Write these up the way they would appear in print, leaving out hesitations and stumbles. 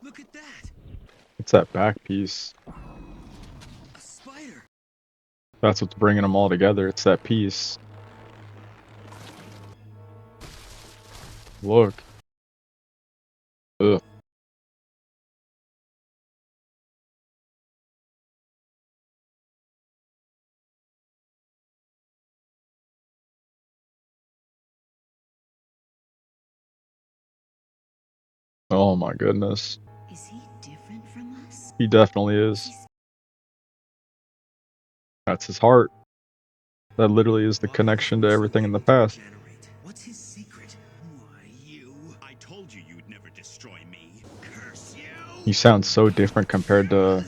Look at that. It's that back piece. A spider. That's what's bringing them all together. It's that piece. Look. Ugh. Oh my goodness. Is he different from us? He definitely is. That's his heart. That literally is the Why is connection to Muso everything in the able to past. regenerate? What's his secret? Why, you. I told you you'd never destroy me. Curse He you! sounds so different compared to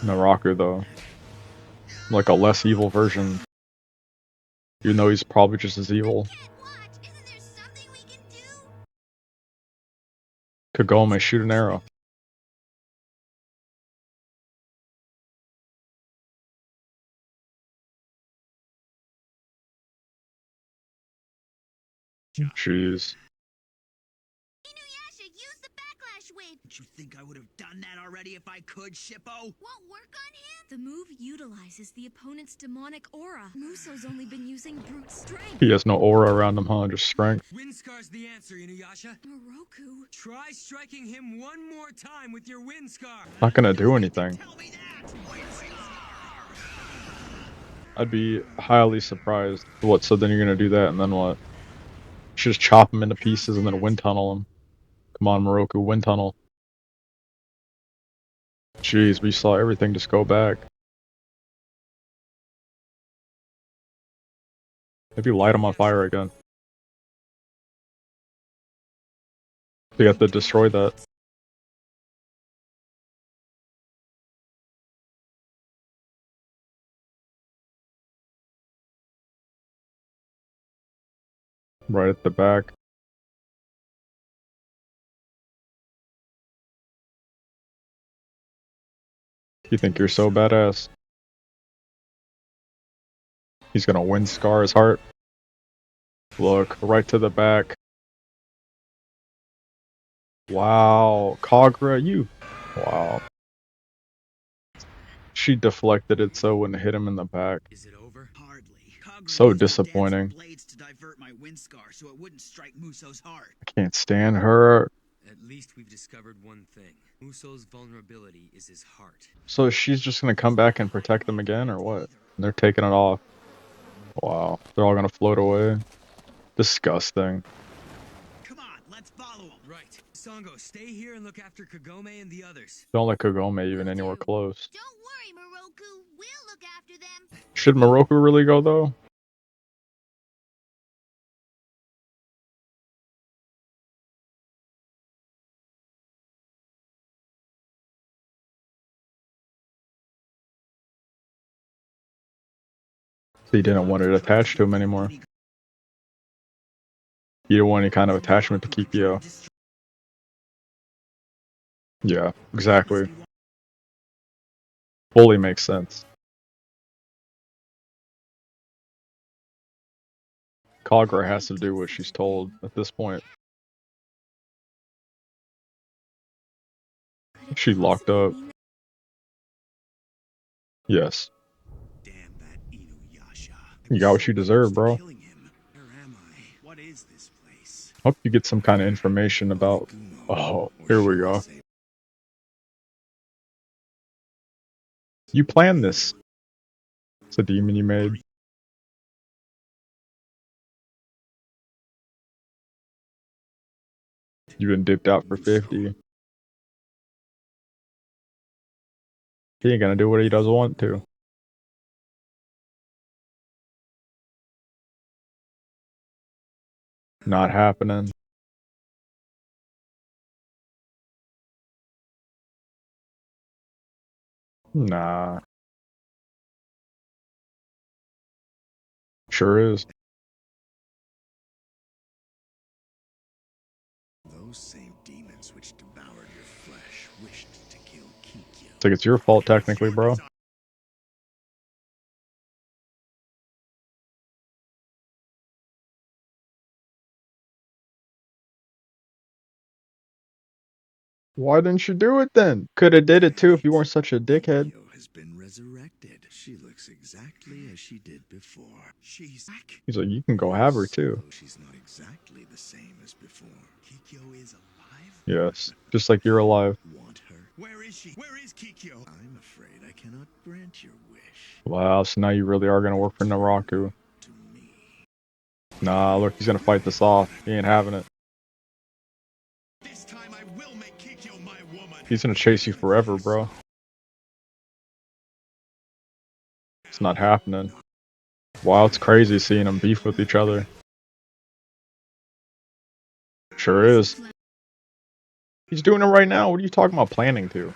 Naraku, though. Like a less evil version. Even though he's probably just as evil. Can't watch. Isn't there something we can do? Kagome, shoot an arrow. Jeez. Inuyasha, use the backlash wave. Don't you think I would have done that already if I could, Shippo? Won't work on him? The move utilizes the opponent's demonic aura. Muso's only been using brute strength. He has no aura around him, huh? Just strength. Windscar's the answer, Inuyasha. Moroku. Try striking him one more time with your Windscar. Not gonna do anything. Tell me that! I'd be highly surprised. What, so then you're gonna do that, and then what? You should just chop him into pieces and then wind tunnel him. Come on, Moroku, wind tunnel. Jeez, we saw everything just go back. Maybe light him on fire again. You have to destroy that. Right at the back. You think you're so badass. He's gonna wind scar his heart. Look, right to the back. Wow, Kagura, you. Wow. She deflected it so it wouldn't hit him in the back. Is it over? Hardly. Kagura So used the disappointing. dancing blades to divert my Windscar so it wouldn't strike Muso's heart. I can't stand her. At least we've discovered one thing. Muso's vulnerability is his heart. So she's just gonna come back and protect them again, or what? They're taking it off. Wow, they're all gonna float away. Disgusting. Come on, let's follow him. Right. Sango, stay here and look after Kagome and the others. Don't let Kagome even anywhere close. Don't worry, Moroku. We'll look after them. Should Moroku really go, though? He didn't want it attached to him anymore. You don't want any kind of attachment to keep you. Yeah, exactly. Fully makes sense. Kagura has to do what she's told at this point. She locked up. Yes. Damn that Inuyasha. You got what you deserve, bro. Killing him. Where am I? What is this place? Hope you get some kind of information about... Oh, here we go. You planned this. It's a demon you made. You've been dipped out for 50. He ain't gonna do what he doesn't want to. Not happening. Nah. Sure is. Those same demons which devoured your flesh wished to kill Kikyo. It's like it's your fault, technically, bro. Why didn't you do it then? Could have did it too if you weren't such a dickhead. Kikyo has been resurrected. She looks exactly as she did before. She's back. He's like, you can go have her too. Though she's not exactly the same as before. Kikyo is alive? Yes, just like you're alive. Want her? Where is she? Where is Kikyo? I'm afraid I cannot grant your wish. Wow, so now you really are gonna work for Naraku. To me. Nah, look, he's gonna fight this off. He ain't having it. This time I will make Kikyo my woman. He's gonna chase you forever, bro. It's not happening. Wow, it's crazy seeing them beef with each other. Sure is. He's doing it right now. What are you talking about planning to?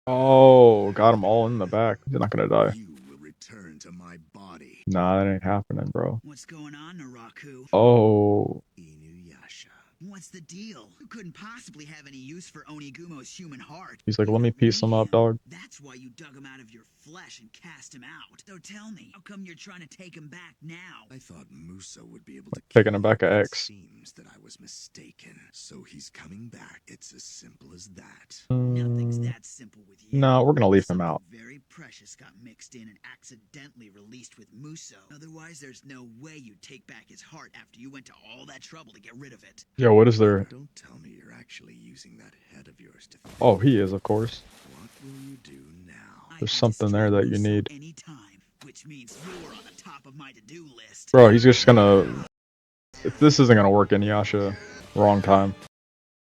Oh, got him all in the back. He's not gonna die. You will return to my body. Nah, that ain't happening, bro. What's going on, Naraku? Oh, Inuyasha. What's the deal? You couldn't possibly have any use for Onigumo's human heart. he's like, let me piece him up, dog. That's why you dug him out of your flesh and cast him out. So tell me, how come you're trying to take him back now? I thought Muso would be able to Taking kill him back him, a but it X. seems that I was mistaken. So he's coming back. It's as simple as that. Nothing's that simple with you. No, we're gonna leave him Something out. very precious got mixed in and accidentally released with Muso. Otherwise, there's no way you'd take back his heart after you went to all that trouble to get rid of it. Yo, what is there? Don't tell me you're actually using that head of yours to. Oh, he is, of course. What will you do now? I There's can something there destroy that you Muso need. anytime, which means you're on the top of my to-do list. Bro, he's just gonna... If this isn't gonna work, Inuyasha. Wrong time.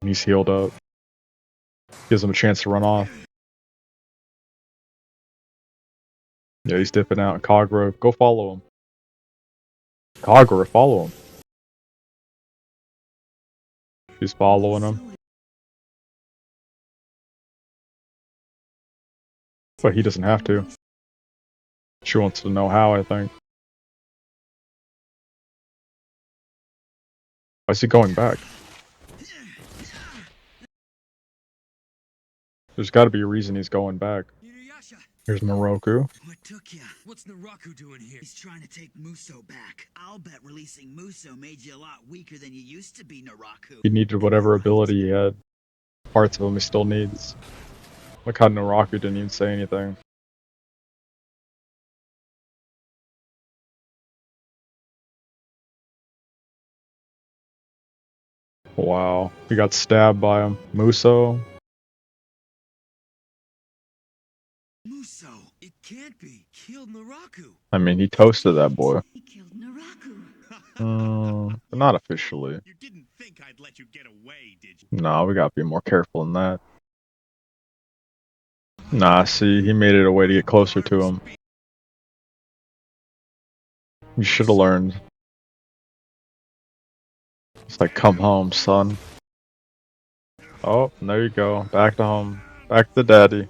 He's healed up. Gives him a chance to run off. Yeah, he's dipping out. Kagura, go follow him. Kagura, follow him. He's following him. But he doesn't have to. She wants to know how, I think. Why is he going back? There's gotta be a reason he's going back. Inuyasha, Here's Moroku. what took ya? What's Naraku doing here? He's trying to take Muso back. I'll bet releasing Muso made you a lot weaker than you used to be, Naraku. He needed whatever ability he had. Parts of him he still needs. Look how Naraku didn't even say anything. Wow. He got stabbed by him. Muso. Muso, it can't be. Killed Naraku. I mean, he toasted that boy. He killed Naraku. But not officially. You didn't think I'd let you get away, did you? No, we gotta be more careful than that. Nah, see, he made it a way to get closer to him. You should have learned. It's like, come home, son. Oh, there you go. Back to home. Back to daddy.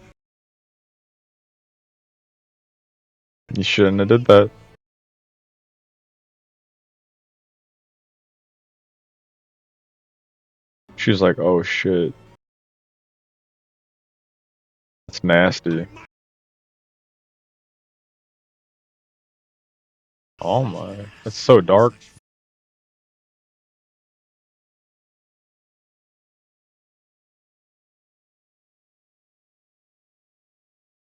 You shouldn't have did that. She's like, oh shit. That's nasty. Oh my. That's so dark.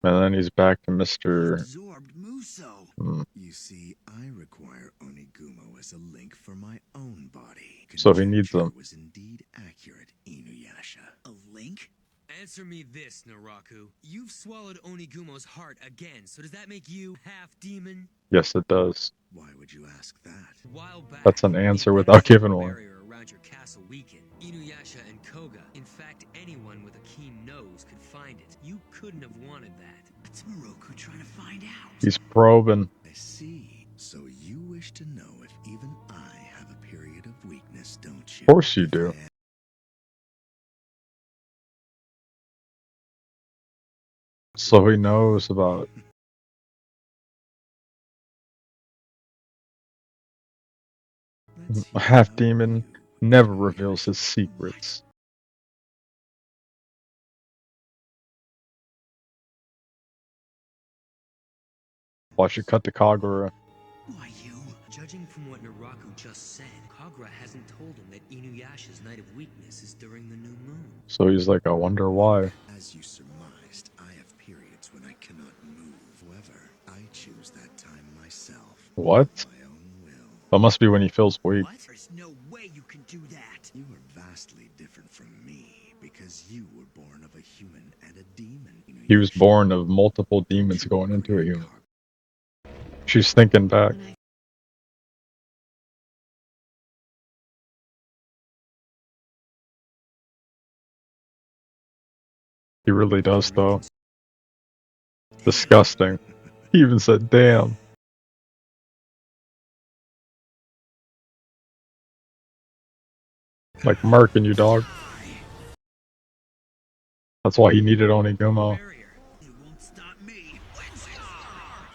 And then he's back to Mr. Absorbed Muso. You see, I require Onigumo as a link for my own body. So he needs them. Conjecture was indeed accurate, Inuyasha. A link? Answer me this, Naraku. You've swallowed Onigumo's heart again, so does that make you half demon? Yes, it does. Why would you ask that? A while back, That's an answer the without giving barrier one. around your castle weakened. Inuyasha and Koga. In fact, anyone with a keen nose could find it. You couldn't have wanted that. What's Moroku trying to find out? He's probing. I see. So you wish to know if even I have a period of weakness, don't you? Of course you do. So he knows about Let's a hear half how demon. you Never really reveals his secrets. Watch it cut to Kagura. Why, you? Judging from what Naraku just said, Kagura hasn't told him that Inuyasha's night of weakness is during the new moon. So he's like, I wonder why. As you surmised, I have periods when I cannot move. However, I choose that time myself. What? My own will. That must be when he feels weak. What? There's no way you can do that. You are vastly different from me because you were born of a human and a demon. He was born of multiple demons going into a human. She's thinking back. He really does, though. Disgusting. He even said, damn. Like marking you, dog. That's why he needed Onigumo. It won't stop me.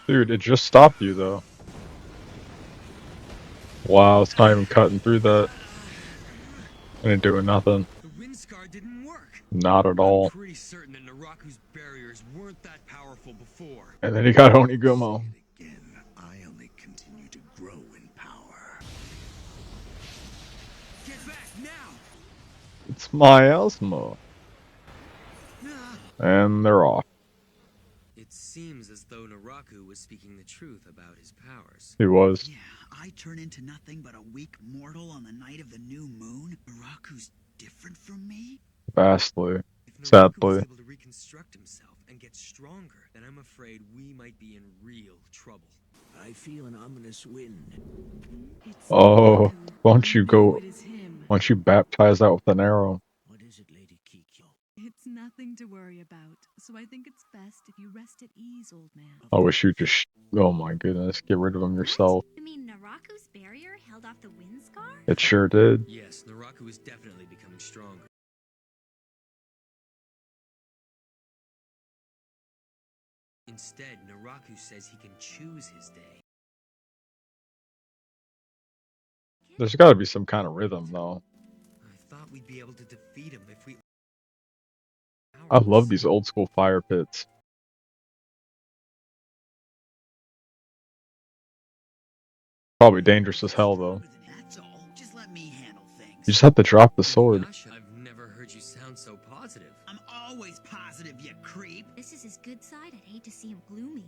Dude, it just stopped you, though. Wow, it's not even cutting through that. It ain't doing nothing. The wind scar didn't work. Not at all. I'm pretty certain that Naraku's barriers weren't that powerful before. And then he got Onigumo. Again, I only continue to grow in power. Get back now! It's my Osmo. And they're off. It seems as though Naraku was speaking the truth about his powers. He was. Yeah, I turn into nothing but a weak mortal on the night of the new moon. Araku's different from me? Vastly. If Naraku was Sadly. able to reconstruct himself and get stronger, then I'm afraid we might be in real trouble. I feel an ominous wind. Oh, why don't you baptize that with an arrow? What is it, Lady Kikyo? It's nothing to worry about, so I think it's best if you rest at ease, old man. I wish you just, oh my goodness, get rid of him yourself. You mean Naraku's barrier held off the wind scar? It sure did. Yes, Naraku is definitely becoming stronger. Instead, Naraku says he can choose his day. There's gotta be some kind of rhythm, though. I thought we'd be able to defeat him if we... I love these old school fire pits. Probably dangerous as hell, though. That's all. Just let me handle things. You just have to drop the sword. Inuyasha, I've never heard you sound so positive. I'm always positive, you creep. This is his good side. I'd hate to see him gloomy.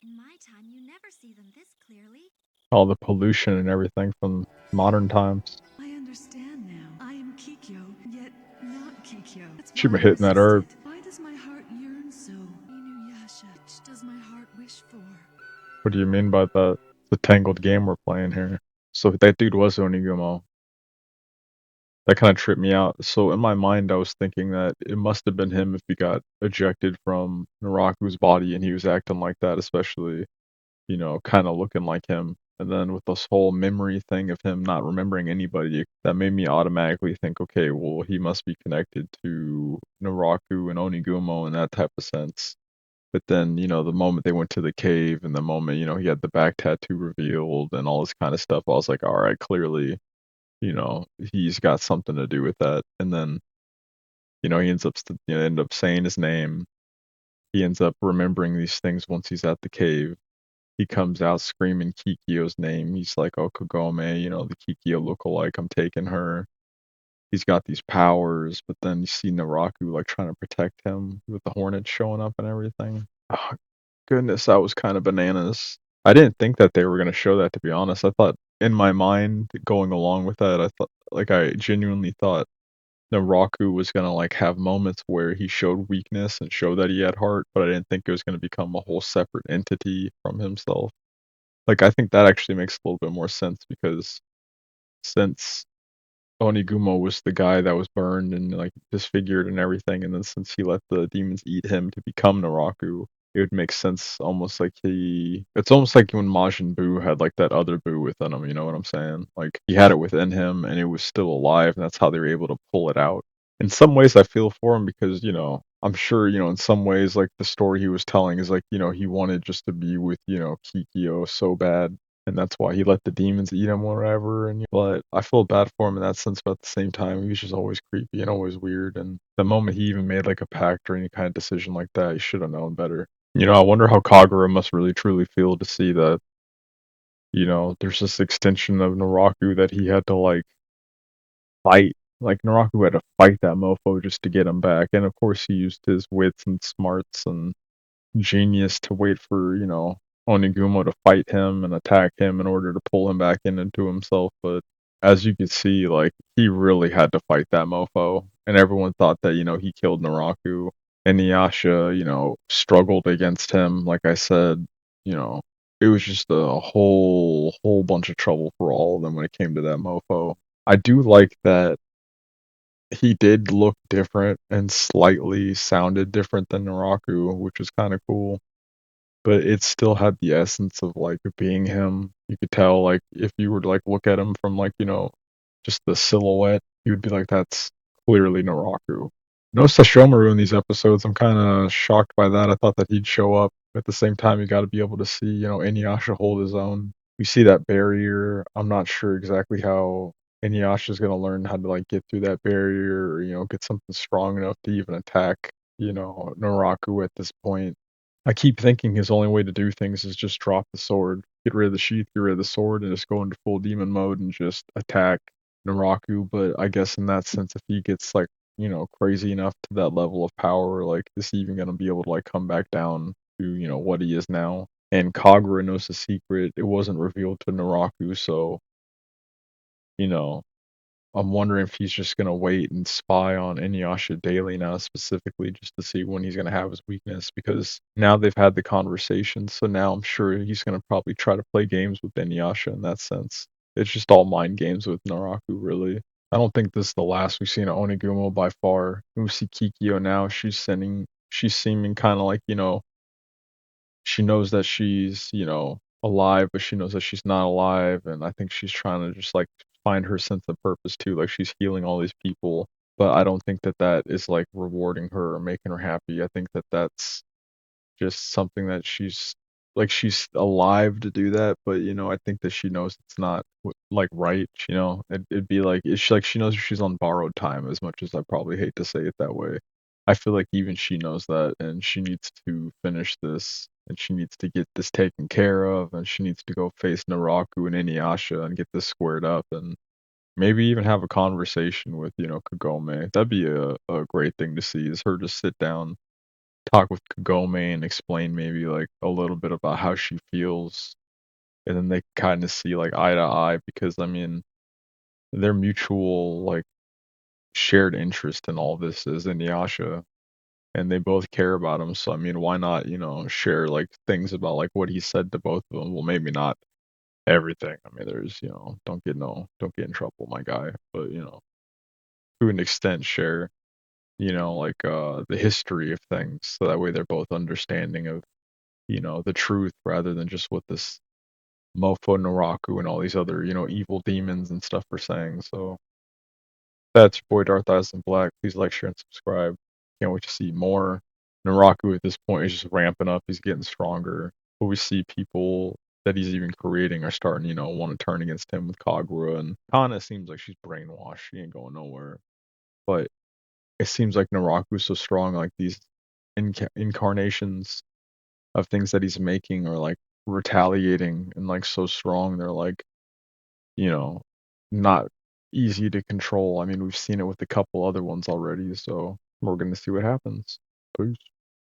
In my time, you never see them this clearly. All the pollution and everything from modern times. I understand now. I am Kikyo, yet not Kikyo. That's She why been I hitting that herb. resisted. Why does my heart yearn so? Inuyasha, which does my heart wish for? What do you mean by that? The tangled game we're playing here. So that dude was Onigumo. That kind of tripped me out. So in my mind, I was thinking that it must have been him if he got ejected from Naraku's body and he was acting like that, especially, you know, kind of looking like him. And then with this whole memory thing of him not remembering anybody, that made me automatically think, okay, well, he must be connected to Naraku and Onigumo in that type of sense. But then, you know, the moment they went to the cave and the moment, you know, he had the back tattoo revealed and all this kind of stuff, I was like, all right, clearly, you know, he's got something to do with that. And then, you know, he ends up, end up saying his name. He ends up remembering these things once he's at the cave. He comes out screaming Kikyo's name. He's like, oh, Kagome, you know, the Kikyo lookalike, I'm taking her. He's got these powers, but then you see Naraku like trying to protect him with the hornets showing up and everything. Oh, goodness, that was kind of bananas. I didn't think that they were going to show that, to be honest. I thought in my mind, going along with that, I genuinely thought Naraku was going to like have moments where he showed weakness and show that he had heart, but I didn't think it was going to become a whole separate entity from himself. Like, I think that actually makes a little bit more sense because since Onigumo was the guy that was burned and like disfigured and everything, and then since he let the demons eat him to become Naraku, it would make sense almost like it's almost like when Majin Buu had like that other Buu within him, you know what I'm saying? Like he had it within him and it was still alive, and that's how they were able to pull it out. In some ways I feel for him because, you know, I'm sure, you know, in some ways like the story he was telling is like, you know, he wanted just to be with, you know, Kikyo so bad. And that's why he let the demons eat him or whatever. But I feel bad for him in that sense, but at the same time, he was just always creepy and always weird. And the moment he even made like a pact or any kind of decision like that, he should have known better. You know, I wonder how Kagura must really truly feel to see that You know, there's this extension of Naraku that he had to like fight. Like Naraku had to fight that mofo just to get him back, and of course he used his wits and smarts and genius to wait for, you know, Onigumo to fight him and attack him in order to pull him back into himself. But as you can see, like he really had to fight that mofo, and everyone thought that, you know, he killed Naraku. And Inuyasha, you know, struggled against him. Like I said, you know, it was just a whole bunch of trouble for all of them when it came to that mofo. I do like that he did look different and slightly sounded different than Naraku, which was kind of cool. But it still had the essence of like being him. You could tell, like, if you were to like look at him from like, you know, just the silhouette, you would be like, that's clearly Naraku. No Sashomaru in these episodes. I'm kind of shocked by that. I thought that he'd show up. At the same time, you got to be able to see, you know, Inuyasha hold his own. We see that barrier. I'm not sure exactly how Inuyasha's gonna learn how to like get through that barrier, or, you know, get something strong enough to even attack, you know, Naraku at this point. I keep thinking his only way to do things is just drop the sword, get rid of the sheath, get rid of the sword, and just go into full demon mode and just attack Naraku. But I guess in that sense, if he gets like, you know, crazy enough to that level of power, like, is he even gonna be able to like come back down to, you know, what he is now? And Kagura knows the secret. It wasn't revealed to Naraku, so, you know, I'm wondering if he's just gonna wait and spy on Inuyasha daily now, specifically just to see when he's gonna have his weakness. Because now they've had the conversation, so now I'm sure he's gonna probably try to play games with Inuyasha in that sense. It's just all mind games with Naraku, really. I don't think this is the last we've seen of Onigumo by far. We see Kikyo now. She's seeming kind of like, you know, she knows that she's, you know, alive, but she knows that she's not alive, and I think she's trying to just like find her sense of purpose too. Like she's healing all these people, but I don't think that that is like rewarding her or making her happy. I think that that's just something that she's alive to do that, but you know, I think that she knows it's not like right. You know, it'd be like it's like she knows she's on borrowed time. As much as I probably hate to say it that way, I feel like even she knows that, and she needs to finish this, and she needs to get this taken care of, and she needs to go face Naraku and Inuyasha and get this squared up, and maybe even have a conversation with, you know, Kagome. That'd be a great thing to see, is her just sit down, talk with Kagome and explain maybe like a little bit about how she feels, and then they kind of see like eye to eye, because I mean their mutual like shared interest in all this is Inuyasha, and they both care about him. So I mean, why not, you know, share like things about like what he said to both of them? Well, maybe not everything. I mean, there's, you know, don't get in trouble, my guy, but you know, to an extent, share, you know, like the history of things, so that way they're both understanding of, you know, the truth, rather than just what this mofo Naraku and all these other, you know, evil demons and stuff are saying. So that's your boy Darth Eyes in Black. Please like, share, and subscribe. Can't wait to see more. Naraku at this point is just ramping up. He's getting stronger. But we see people that he's even creating are starting, you know, want to turn against him with Kagura. And Kana seems like she's brainwashed. She ain't going nowhere. But it seems like Naraku's so strong, like these incarnations of things that he's making are like retaliating and like so strong. They're like, you know, not easy to control. I mean, we've seen it with a couple other ones already, so we're going to see what happens. Peace.